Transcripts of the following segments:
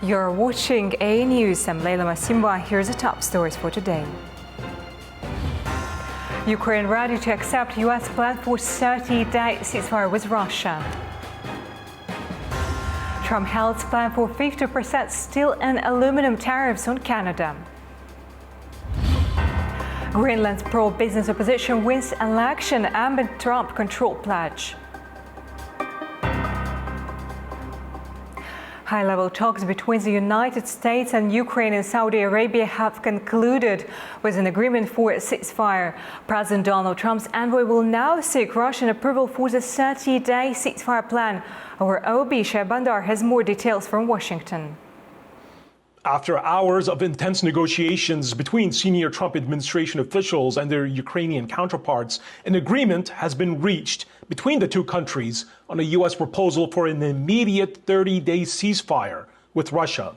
You're watching A News. I'm Leila Masimba. Here's the top stories for today. Ukraine ready to accept U.S. plan for 30-day ceasefire with Russia. Trump halts plan for 50% steel and aluminum tariffs on Canada. Greenland's pro-business opposition wins election amid Trump control pledge. High-level talks between the United States and Ukraine and Saudi Arabia have concluded with an agreement for a ceasefire. President Donald Trump's envoy will now seek Russian approval for the 30-day ceasefire plan. Our OB Shai Bandar has more details from Washington. After hours of intense negotiations between senior Trump administration officials and their Ukrainian counterparts, an agreement has been reached between the two countries on a U.S. proposal for an immediate 30-day ceasefire with Russia.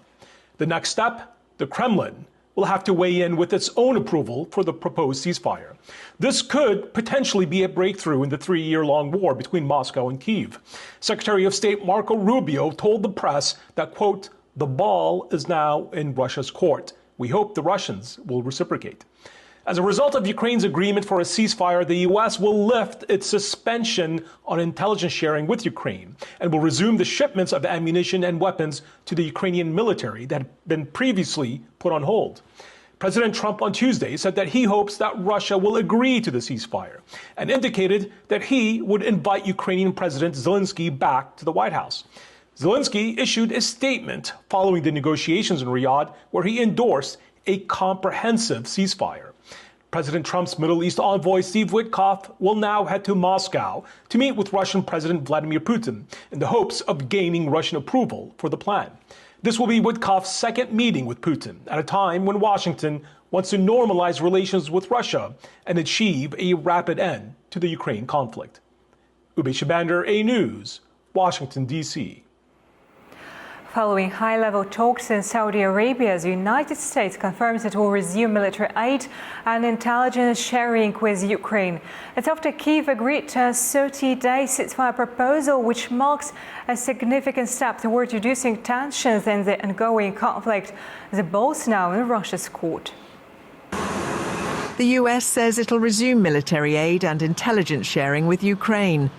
The next step, the Kremlin will have to weigh in with its own approval for the proposed ceasefire. This could potentially be a breakthrough in the 3-year-long war between Moscow and Kyiv. Secretary of State Marco Rubio told the press that, quote, "The ball is now in Russia's court. We hope the Russians will reciprocate." As a result of Ukraine's agreement for a ceasefire, the U.S. will lift its suspension on intelligence sharing with Ukraine and will resume the shipments of ammunition and weapons to the Ukrainian military that had been previously put on hold. President Trump on Tuesday said that he hopes that Russia will agree to the ceasefire and indicated that he would invite Ukrainian President Zelensky back to the White House. Zelensky issued a statement following the negotiations in Riyadh where he endorsed a comprehensive ceasefire. President Trump's Middle East envoy Steve Witkoff will now head to Moscow to meet with Russian President Vladimir Putin in the hopes of gaining Russian approval for the plan. This will be Witkoff's second meeting with Putin at a time when Washington wants to normalize relations with Russia and achieve a rapid end to the Ukraine conflict. Ube Shabander, A News, Washington, D.C. Following high-level talks in Saudi Arabia, the United States confirms it will resume military aid and intelligence sharing with Ukraine. It's after Kyiv agreed to a 30-day ceasefire proposal, which marks a significant step toward reducing tensions in the ongoing conflict. The ball's now in Russia's court. The US says it'll resume military aid and intelligence sharing with Ukraine.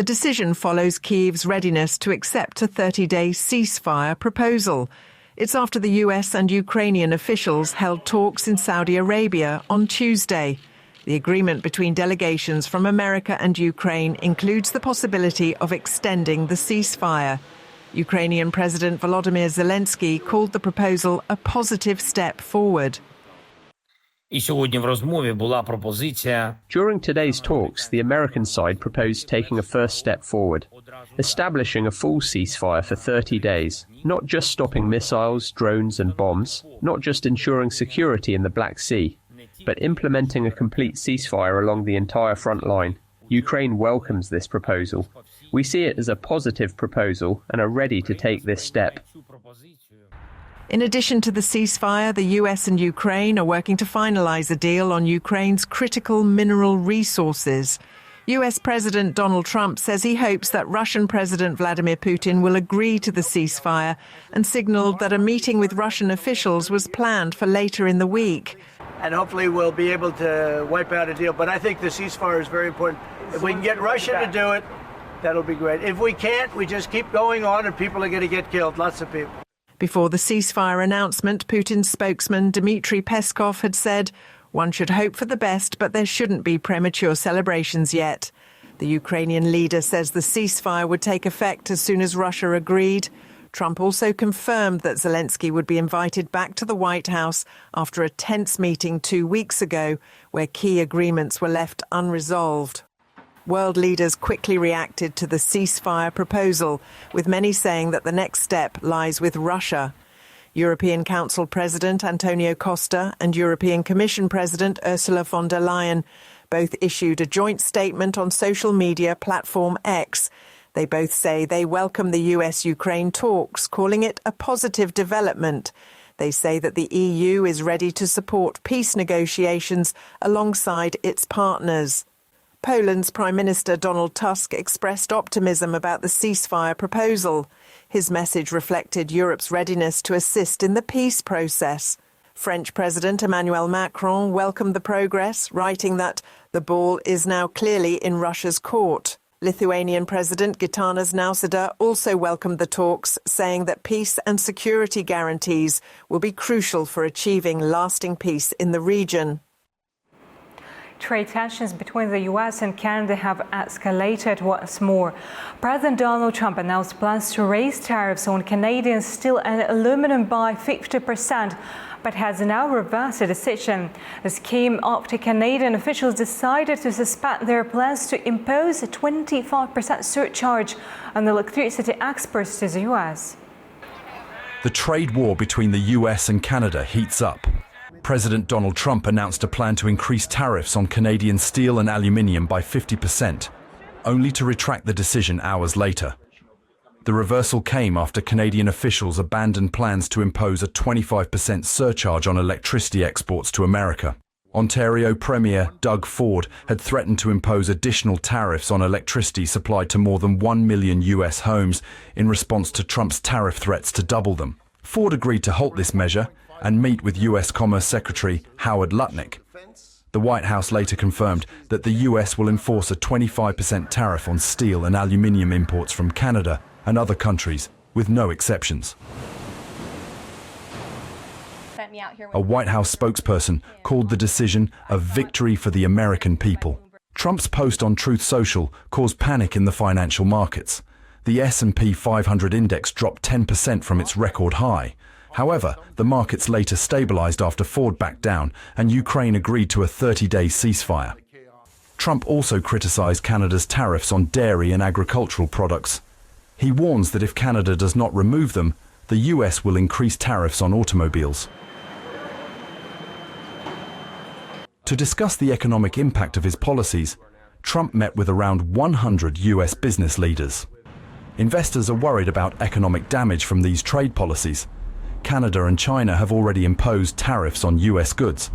The decision follows Kyiv's readiness to accept a 30-day ceasefire proposal. It's after the US and Ukrainian officials held talks in Saudi Arabia on Tuesday. The agreement between delegations from America and Ukraine includes the possibility of extending the ceasefire. Ukrainian President Volodymyr Zelensky called the proposal a positive step forward. During today's talks, the American side proposed taking a first step forward, establishing a full ceasefire for 30 days, not just stopping missiles, drones and bombs, not just ensuring security in the Black Sea, but implementing a complete ceasefire along the entire front line. Ukraine welcomes this proposal. We see it as a positive proposal and are ready to take this step. In addition to the ceasefire, the US and Ukraine are working to finalize a deal on Ukraine's critical mineral resources. US President Donald Trump says he hopes that Russian President Vladimir Putin will agree to the ceasefire and signaled that a meeting with Russian officials was planned for later in the week. And hopefully we'll be able to wipe out a deal. But I think the ceasefire is very important. If we can get Russia to do it, that'll be great. If we can't, we just keep going on and people are going to get killed, lots of people. Before the ceasefire announcement, Putin's spokesman Dmitry Peskov had said, "One should hope for the best, but there shouldn't be premature celebrations yet." The Ukrainian leader says the ceasefire would take effect as soon as Russia agreed. Trump also confirmed that Zelensky would be invited back to the White House after a tense meeting 2 weeks ago, where key agreements were left unresolved. World leaders quickly reacted to the ceasefire proposal, with many saying that the next step lies with Russia. European Council President Antonio Costa and European Commission President Ursula von der Leyen both issued a joint statement on social media platform X. They both say they welcome the US-Ukraine talks, calling it a positive development. They say that the EU is ready to support peace negotiations alongside its partners. Poland's Prime Minister Donald Tusk expressed optimism about the ceasefire proposal. His message reflected Europe's readiness to assist in the peace process. French President Emmanuel Macron welcomed the progress, writing that the ball is now clearly in Russia's court. Lithuanian President Gitanas Nausėda also welcomed the talks, saying that peace and security guarantees will be crucial for achieving lasting peace in the region. Trade tensions between the US and Canada have escalated once more. President Donald Trump announced plans to raise tariffs on Canadian steel and aluminum by 50%, but has now reversed the decision. This came after Canadian officials decided to suspend their plans to impose a 25% surcharge on electricity exports to the US. The trade war between the US and Canada heats up. President Donald Trump announced a plan to increase tariffs on Canadian steel and aluminium by 50%, only to retract the decision hours later. The reversal came after Canadian officials abandoned plans to impose a 25% surcharge on electricity exports to America. Ontario Premier Doug Ford had threatened to impose additional tariffs on electricity supplied to more than 1 million US homes in response to Trump's tariff threats to double them. Ford agreed to halt this measure and meet with US Commerce Secretary Howard Lutnick. The White House later confirmed that the US will enforce a 25% tariff on steel and aluminium imports from Canada and other countries, with no exceptions. A White House spokesperson called the decision a victory for the American people. Trump's post on Truth Social caused panic in the financial markets. The S&P 500 index dropped 10% from its record high. However, the markets later stabilized after Ford backed down and Ukraine agreed to a 30-day ceasefire. Trump also criticized Canada's tariffs on dairy and agricultural products. He warns that if Canada does not remove them, the US will increase tariffs on automobiles. To discuss the economic impact of his policies, Trump met with around 100 US business leaders. Investors are worried about economic damage from these trade policies. Canada and China have already imposed tariffs on US goods.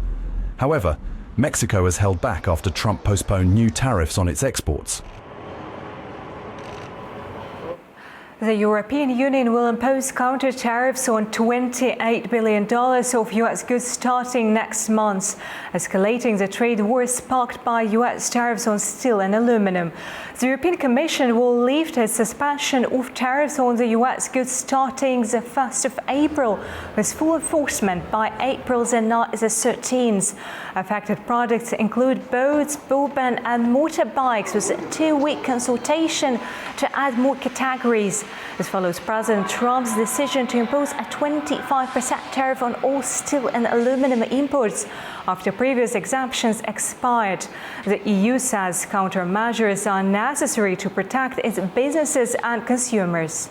However, Mexico has held back after Trump postponed new tariffs on its exports. The European Union will impose counter tariffs on $28 billion of US goods starting next month, escalating the trade war sparked by US tariffs on steel and aluminum. The European Commission will lift its suspension of tariffs on the US goods starting the 1st of April, with full enforcement by April the 13th. Affected products include boats, broadband and motorbikes, with a 2-week consultation to add more categories. This follows President Trump's decision to impose a 25% tariff on all steel and aluminum imports after previous exemptions expired. The EU says countermeasures are necessary to protect its businesses and consumers.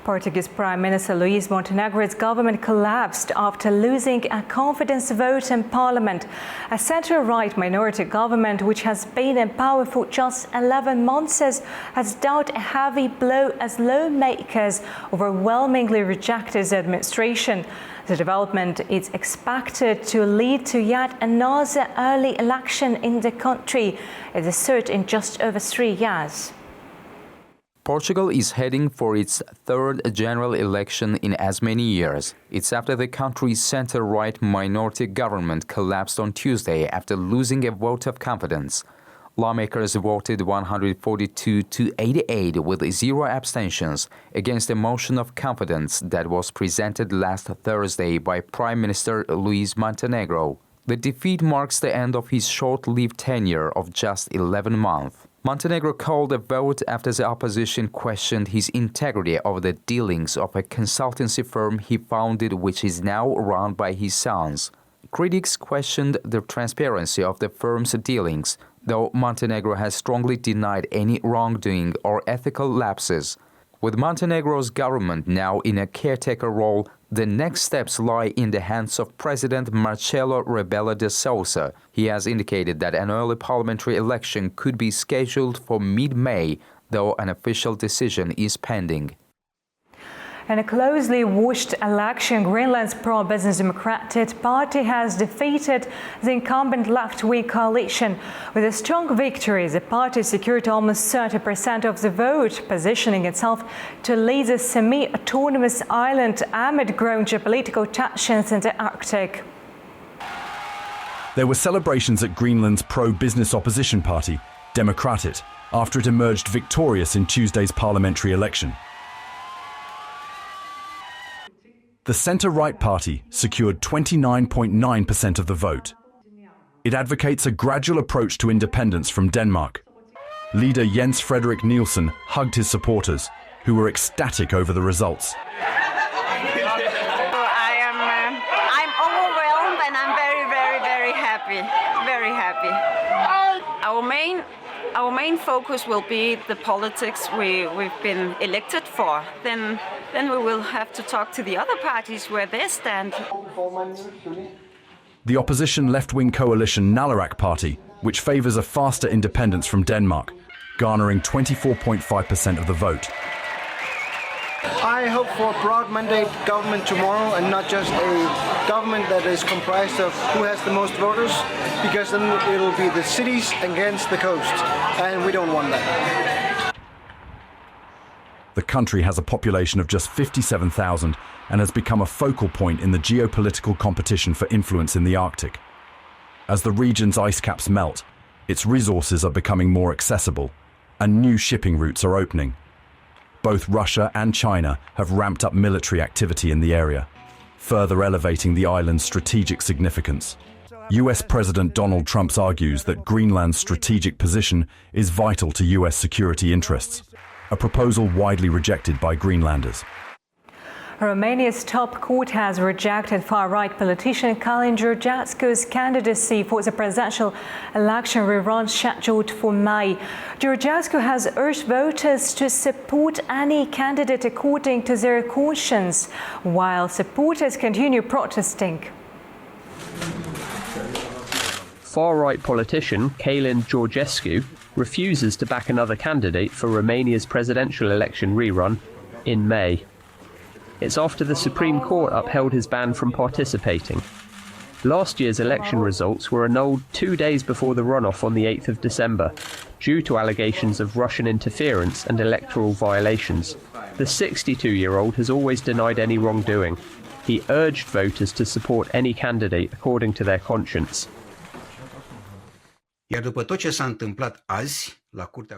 Portuguese Prime Minister Luís Montenegro's government collapsed after losing a confidence vote in parliament. A centre-right minority government, which has been in power for just 11 months, has dealt a heavy blow as lawmakers overwhelmingly reject his administration. The development is expected to lead to yet another early election in the country, the third in just over 3 years. Portugal is heading for its third general election in as many years. It's after the country's center-right minority government collapsed on Tuesday after losing a vote of confidence. Lawmakers voted 142 to 88 with 0 abstentions against a motion of confidence that was presented last Thursday by Prime Minister Luís Montenegro. The defeat marks the end of his short-lived tenure of just 11 months. Montenegro called a vote after the opposition questioned his integrity over the dealings of a consultancy firm he founded, which is now run by his sons. Critics questioned the transparency of the firm's dealings, though Montenegro has strongly denied any wrongdoing or ethical lapses. With Montenegro's government now in a caretaker role, the next steps lie in the hands of President Marcelo Rebelo de Sousa. He has indicated that an early parliamentary election could be scheduled for mid-May, though an official decision is pending. In a closely watched election, Greenland's pro-business Democratic Party has defeated the incumbent left-wing coalition. With a strong victory, the party secured almost 30% of the vote, positioning itself to lead the semi-autonomous island amid growing geopolitical tensions in the Arctic. There were celebrations at Greenland's pro-business opposition party, Democratic, after it emerged victorious in Tuesday's parliamentary election. The centre-right party secured 29.9% of the vote. It advocates a gradual approach to independence from Denmark. Leader Jens Frederik Nielsen hugged his supporters, who were ecstatic over the results. I'm overwhelmed and I'm very happy. Very happy. Our main focus will be the politics we've been elected for. Then we will have to talk to the other parties where they stand. The opposition left-wing coalition Naleraq Party, which favours a faster independence from Denmark, garnering 24.5% of the vote. I hope for a broad mandate government tomorrow and not just a government that is comprised of who has the most voters, because then it'll be the cities against the coast, and we don't want that. The country has a population of just 57,000 and has become a focal point in the geopolitical competition for influence in the Arctic. As the region's ice caps melt, its resources are becoming more accessible, and new shipping routes are opening. Both Russia and China have ramped up military activity in the area, further elevating the island's strategic significance. US President Donald Trump argues that Greenland's strategic position is vital to US security interests, a proposal widely rejected by Greenlanders. Romania's top court has rejected far-right politician Călin Georgescu's candidacy for the presidential election rerun scheduled for May. Georgescu has urged voters to support any candidate according to their conscience, while supporters continue protesting. Far-right politician Călin Georgescu refuses to back another candidate for Romania's presidential election rerun in May. It's after the Supreme Court upheld his ban from participating. Last year's election results were annulled 2 days before the runoff on the 8th of December, due to allegations of Russian interference and electoral violations. The 62-year-old has always denied any wrongdoing. He urged voters to support any candidate according to their conscience.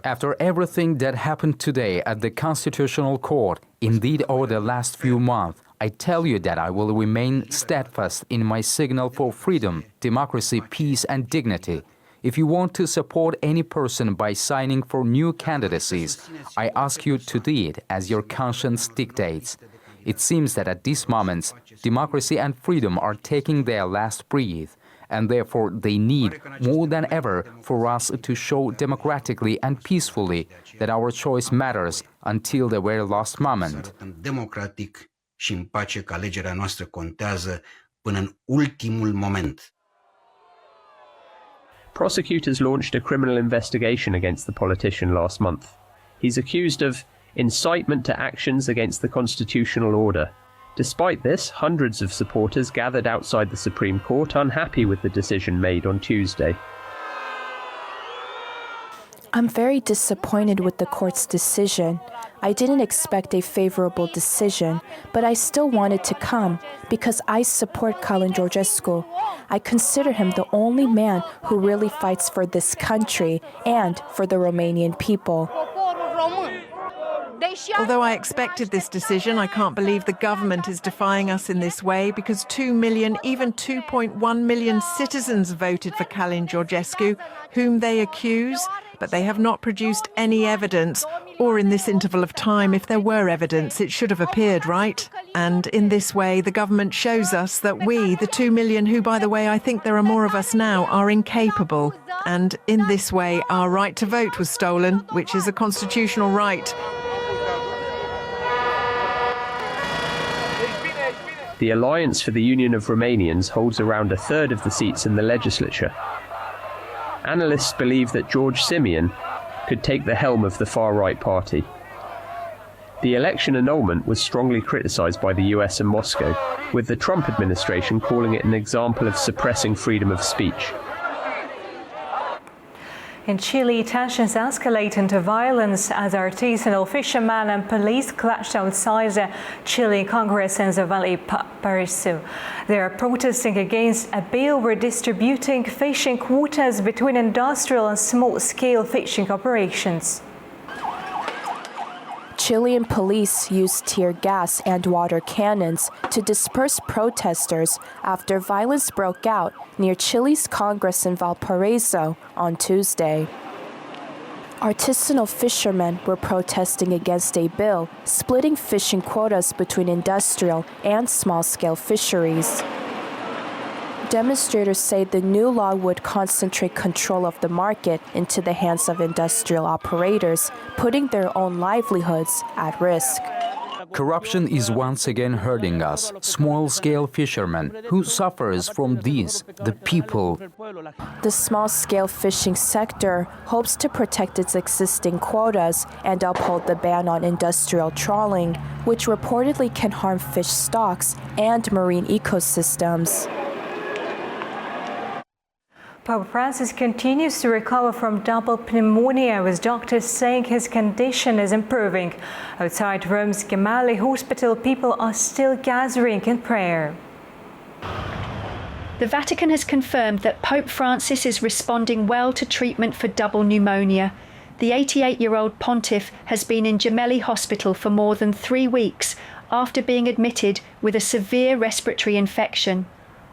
After everything that happened today at the Constitutional Court, indeed over the last few months, I tell you that I will remain steadfast in my signal for freedom, democracy, peace and dignity. If you want to support any person by signing for new candidacies, I ask you to do it as your conscience dictates. It seems that at these moments, democracy and freedom are taking their last breath, and therefore they need, more than ever, for us to show democratically and peacefully that our choice matters until the very last moment. Democratic și în pace că alegerea noastră contează până în ultimul moment. Prosecutors launched a criminal investigation against the politician last month. He's accused of incitement to actions against the constitutional order. Despite this, hundreds of supporters gathered outside the Supreme Court unhappy with the decision made on Tuesday. I'm very disappointed with the court's decision. I didn't expect a favorable decision, but I still wanted to come because I support Călin Georgescu. I consider him the only man who really fights for this country and for the Romanian people. Although I expected this decision, I can't believe the government is defying us in this way, because 2 million, even 2.1 million citizens voted for Călin Georgescu, whom they accuse, but they have not produced any evidence, or in this interval of time, if there were evidence, it should have appeared, right? And in this way, the government shows us that we, the 2 million, who, by the way, I think there are more of us now, are incapable. And in this way, our right to vote was stolen, which is a constitutional right. The Alliance for the Union of Romanians holds around a third of the seats in the legislature. Analysts believe that George Simion could take the helm of the far-right party. The election annulment was strongly criticized by the US and Moscow, with the Trump administration calling it an example of suppressing freedom of speech. In Chile, tensions escalate into violence as artisanal fishermen and police clashed outside the Chile Congress in the Valparaiso. They are protesting against a bill redistributing fishing quotas between industrial and small-scale fishing operations. Chilean police used tear gas and water cannons to disperse protesters after violence broke out near Chile's Congress in Valparaiso on Tuesday. Artisanal fishermen were protesting against a bill splitting fishing quotas between industrial and small-scale fisheries. Demonstrators say the new law would concentrate control of the market into the hands of industrial operators, putting their own livelihoods at risk. Corruption is once again hurting us, small-scale fishermen. Who suffers from this? The people. The small-scale fishing sector hopes to protect its existing quotas and uphold the ban on industrial trawling, which reportedly can harm fish stocks and marine ecosystems. Pope Francis continues to recover from double pneumonia, with doctors saying his condition is improving. Outside Rome's Gemelli Hospital, people are still gathering in prayer. The Vatican has confirmed that Pope Francis is responding well to treatment for double pneumonia. The 88-year-old pontiff has been in Gemelli Hospital for more than 3 weeks after being admitted with a severe respiratory infection.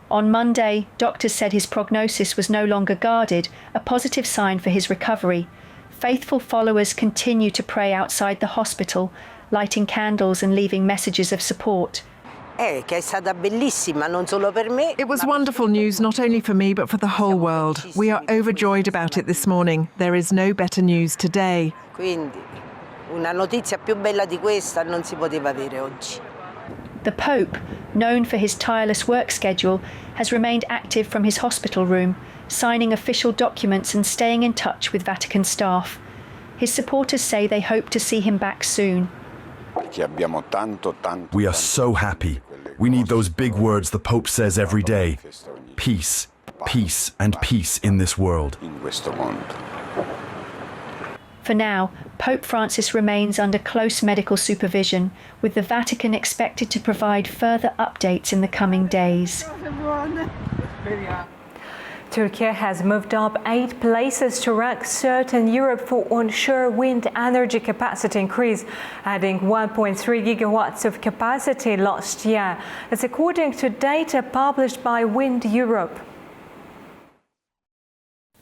On Monday, doctors said his prognosis was no longer guarded, a positive sign for his recovery. Faithful followers continue to pray outside the hospital, lighting candles and leaving messages of support. It was wonderful news, not only for me, but for the whole world. We are overjoyed about it this morning. There is no better news today. The Pope, known for his tireless work schedule, has remained active from his hospital room, signing official documents and staying in touch with Vatican staff. His supporters say they hope to see him back soon. We are so happy. We need those big words the Pope says every day. Peace, peace, and peace in this world. For now, Pope Francis remains under close medical supervision, with the Vatican expected to provide further updates in the coming days. Turkey has moved up 8 places to rank third in Europe for onshore wind energy capacity increase, adding 1.3 gigawatts of capacity last year. That's according to data published by Wind Europe.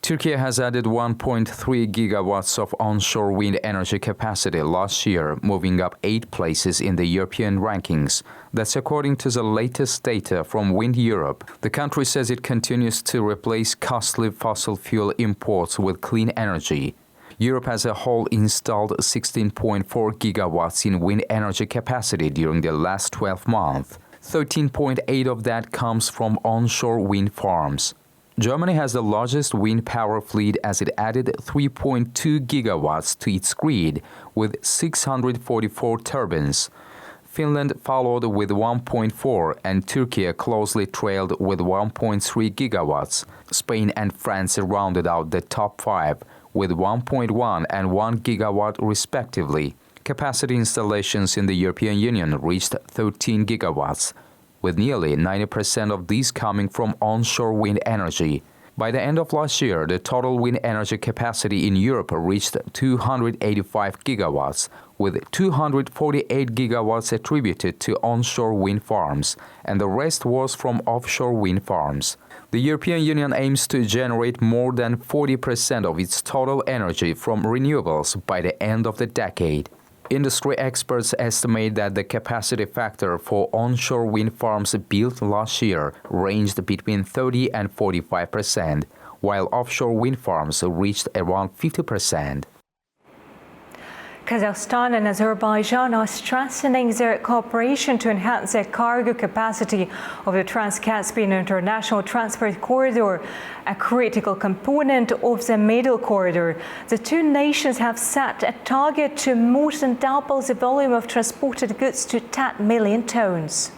Turkey has added 1.3 gigawatts of onshore wind energy capacity last year, moving up 8 places in the European rankings. That's according to the latest data from Wind Europe. The country says it continues to replace costly fossil fuel imports with clean energy. Europe as a whole installed 16.4 gigawatts in wind energy capacity during the last 12 months. 13.8 of that comes from onshore wind farms. Germany has the largest wind power fleet as it added 3.2 gigawatts to its grid with 644 turbines. Finland followed with 1.4 and Turkey closely trailed with 1.3 gigawatts. Spain and France rounded out the top 5 with 1.1 and 1 gigawatt respectively. Capacity installations in the European Union reached 13 gigawatts, with nearly 90% of these coming from onshore wind energy. By the end of last year, the total wind energy capacity in Europe reached 285 gigawatts, with 248 gigawatts attributed to onshore wind farms, and the rest was from offshore wind farms. The European Union aims to generate more than 40% of its total energy from renewables by the end of the decade. Industry experts estimate that the capacity factor for onshore wind farms built last year ranged between 30 and 45%, while offshore wind farms reached around 50%. Kazakhstan and Azerbaijan are strengthening their cooperation to enhance their cargo capacity of the Trans-Caspian International Transport Corridor, a critical component of the Middle Corridor. The two nations have set a target to more than double the volume of transported goods to 10 million tons.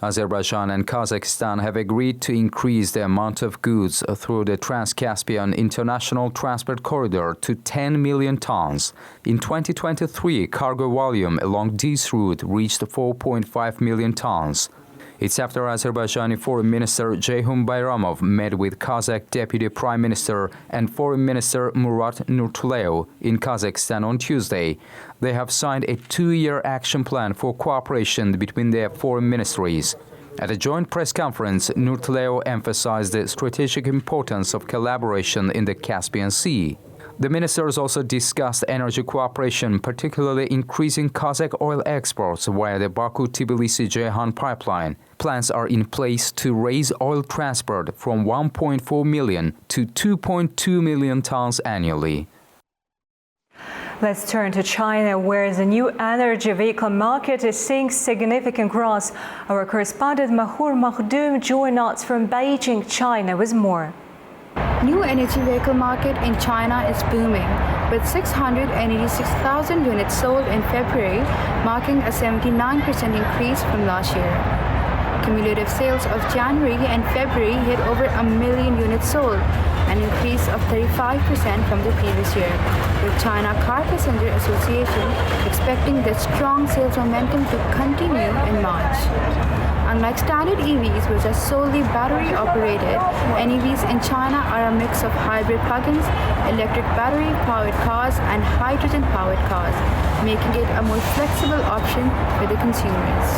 Azerbaijan and Kazakhstan have agreed to increase the amount of goods through the Trans-Caspian International Transport Corridor to 10 million tons. In 2023, cargo volume along this route reached 4.5 million tons. It's after Azerbaijani Foreign Minister Ceyhun Bayramov met with Kazakh Deputy Prime Minister and Foreign Minister Murat Nurtuleo in Kazakhstan on Tuesday. They have signed a 2-year action plan for cooperation between their foreign ministries. At a joint press conference, Nurtuleo emphasized the strategic importance of collaboration in the Caspian Sea. The ministers also discussed energy cooperation, particularly increasing Kazakh oil exports via the Baku-Tbilisi-Ceyhan pipeline. Plans are in place to raise oil transport from 1.4 million to 2.2 million tons annually. Let's turn to China, where the new energy vehicle market is seeing significant growth. Our correspondent Mahur Makhdoom joins us from Beijing, China, with more. New energy vehicle market in China is booming, with 686,000 units sold in February, marking a 79% increase from last year. Cumulative sales of January and February hit over 1 million units sold, an increase of 35% from the previous year, with China Car Passenger Association expecting the strong sales momentum to continue in March. Unlike standard EVs, which are solely battery-operated, NEVs in China are a mix of hybrid plug-ins, electric battery-powered cars, and hydrogen-powered cars, making it a more flexible option for the consumers.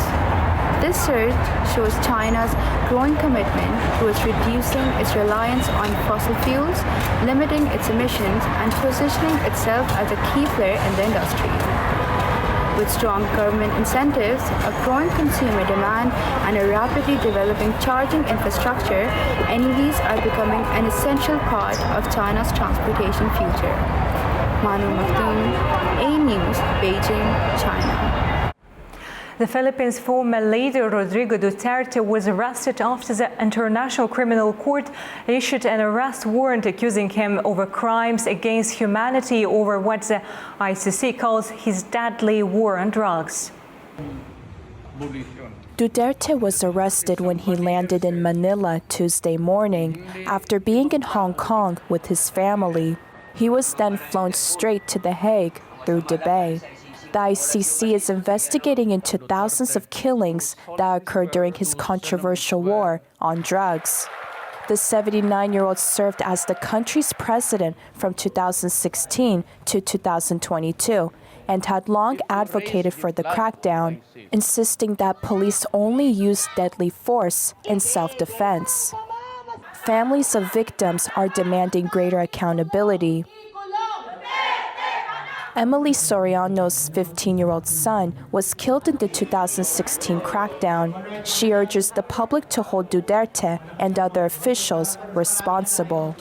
This surge shows China's growing commitment towards reducing its reliance on fossil fuels, limiting its emissions, and positioning itself as a key player in the industry. With strong government incentives, a growing consumer demand, and a rapidly developing charging infrastructure, NEVs are becoming an essential part of China's transportation future. Manu Makhdoom, A News, Beijing, China. The Philippines' former leader Rodrigo Duterte was arrested after the International Criminal Court issued an arrest warrant accusing him of crimes against humanity over what the ICC calls his deadly war on drugs. Duterte was arrested when he landed in Manila Tuesday morning after being in Hong Kong with his family. He was then flown straight to The Hague through Dubai. The ICC is investigating into thousands of killings that occurred during his controversial war on drugs. The 79-year-old served as the country's president from 2016 to 2022 and had long advocated for the crackdown, insisting that police only use deadly force in self-defense. Families of victims are demanding greater accountability. Emily Soriano's 15-year-old son was killed in the 2016 crackdown. She urges the public to hold Duterte and other officials responsible.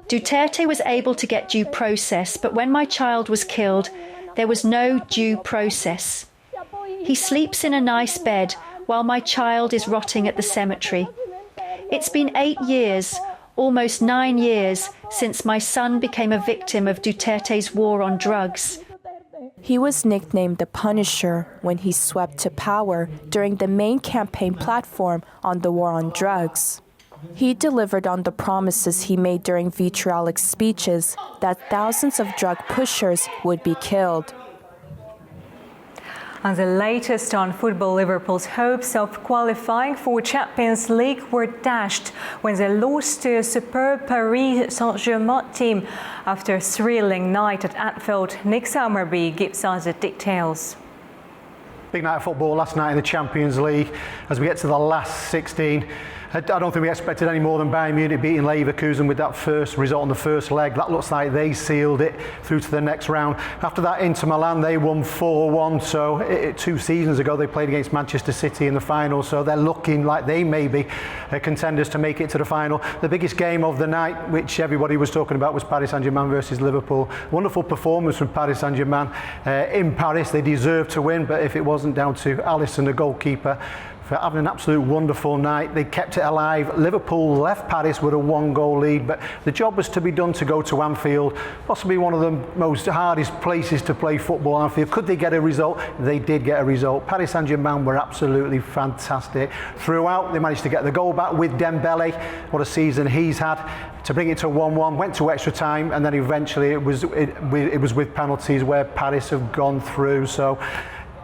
Duterte was able to get due process, but when my child was killed, there was no due process. He sleeps in a nice bed while my child is rotting at the cemetery. It's been 8 years, almost 9 years, since my son became a victim of Duterte's war on drugs. He was nicknamed the Punisher when he swept to power during the main campaign platform on the war on drugs. He delivered on the promises he made during vitriolic speeches that thousands of drug pushers would be killed. And the latest on football, Liverpool's hopes of qualifying for Champions League were dashed when they lost to a superb Paris Saint-Germain team after a thrilling night at Anfield. Nick Summerby gives us the details. Big night of football last night in the Champions League as we get to the last 16. I don't think we expected any more than Bayern Munich beating Leverkusen with that first result on the first leg. That looks like they sealed it through to the next round. After that, Inter Milan, they won 4-1. So 2 seasons ago, they played against Manchester City in the final. So they're looking like they may be contenders to make it to the final. The biggest game of the night, which everybody was talking about, was Paris Saint-Germain versus Liverpool. Wonderful performance from Paris Saint-Germain in Paris. They deserved to win, but if it wasn't down to Alisson, the goalkeeper, for having an absolute wonderful night. They kept it alive. Liverpool left Paris with a 1-goal lead, but the job was to be done to go to Anfield, possibly one of the most hardest places to play football, Anfield. Could they get a result? They did get a result. Paris Saint-Germain were absolutely fantastic. Throughout, they managed to get the goal back with Dembele. What a season he's had. To bring it to 1-1, went to extra time, and then eventually it was with penalties where Paris have gone through. So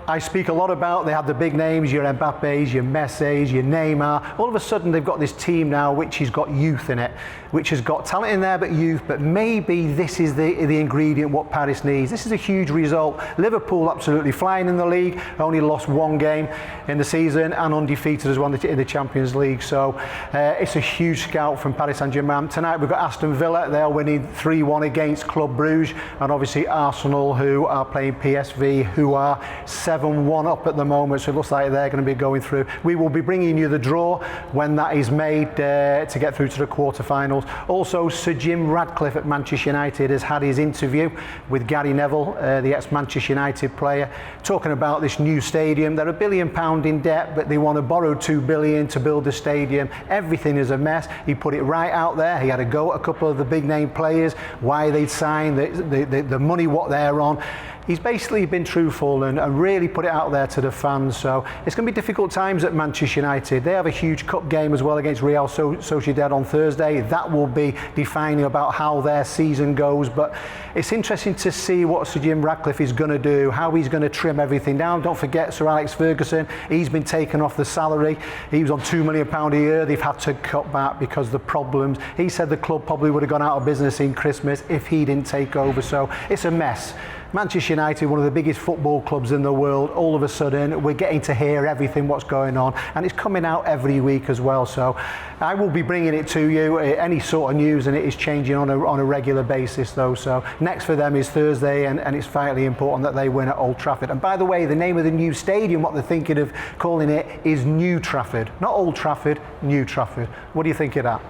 I speak a lot about, they had the big names, your Mbappés, your Messis, your Neymar. All of a sudden they've got this team now which has got youth in it, which has got talent in there but youth, but maybe this is the ingredient what Paris needs. This is a huge result. Liverpool absolutely flying in the league, only lost 1 game in the season and undefeated as well in the Champions League. So it's a huge scout from Paris Saint-Germain. Tonight we've got Aston Villa, they are winning 3-1 against Club Brugge, and obviously Arsenal, who are playing PSV, who are 7-1 up at the moment, so it looks like they're going to be going through. We will be bringing you the draw when that is made to get through to the quarterfinals. Also, Sir Jim Ratcliffe at Manchester United has had his interview with Gary Neville, the ex-Manchester United player, talking about this new stadium. They're £1 billion in debt, but they want to borrow £2 billion to build the stadium. Everything is a mess. He put it right out there. He had a go at a couple of the big name players, why they'd signed, the money what they're on. He's basically been truthful and really put it out there to the fans. So it's going to be difficult times at Manchester United. They have a huge cup game as well against Real Sociedad on Thursday. That will be defining about how their season goes. But it's interesting to see what Sir Jim Ratcliffe is going to do, how he's going to trim everything down. Don't forget Sir Alex Ferguson, he's been taken off the salary. He was on £2 million a year. They've had to cut back because of the problems. He said the club probably would have gone out of business in Christmas if he didn't take over. So it's a mess. Manchester United, one of the biggest football clubs in the world, all of a sudden we're getting to hear everything what's going on, and it's coming out every week as well. So I will be bringing it to you, any sort of news, and it is changing on a regular basis though. So next for them is Thursday, and it's vitally important that they win at Old Trafford. And by the way, the name of the new stadium, what they're thinking of calling it, is New Trafford. Not Old Trafford, New Trafford. What do you think of that?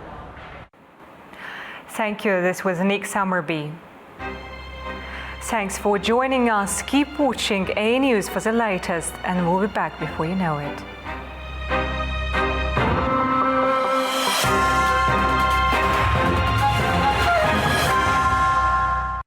Thank you. This was Nick Summerby. Thanks for joining us. Keep watching A News for the latest, and we'll be back before you know it.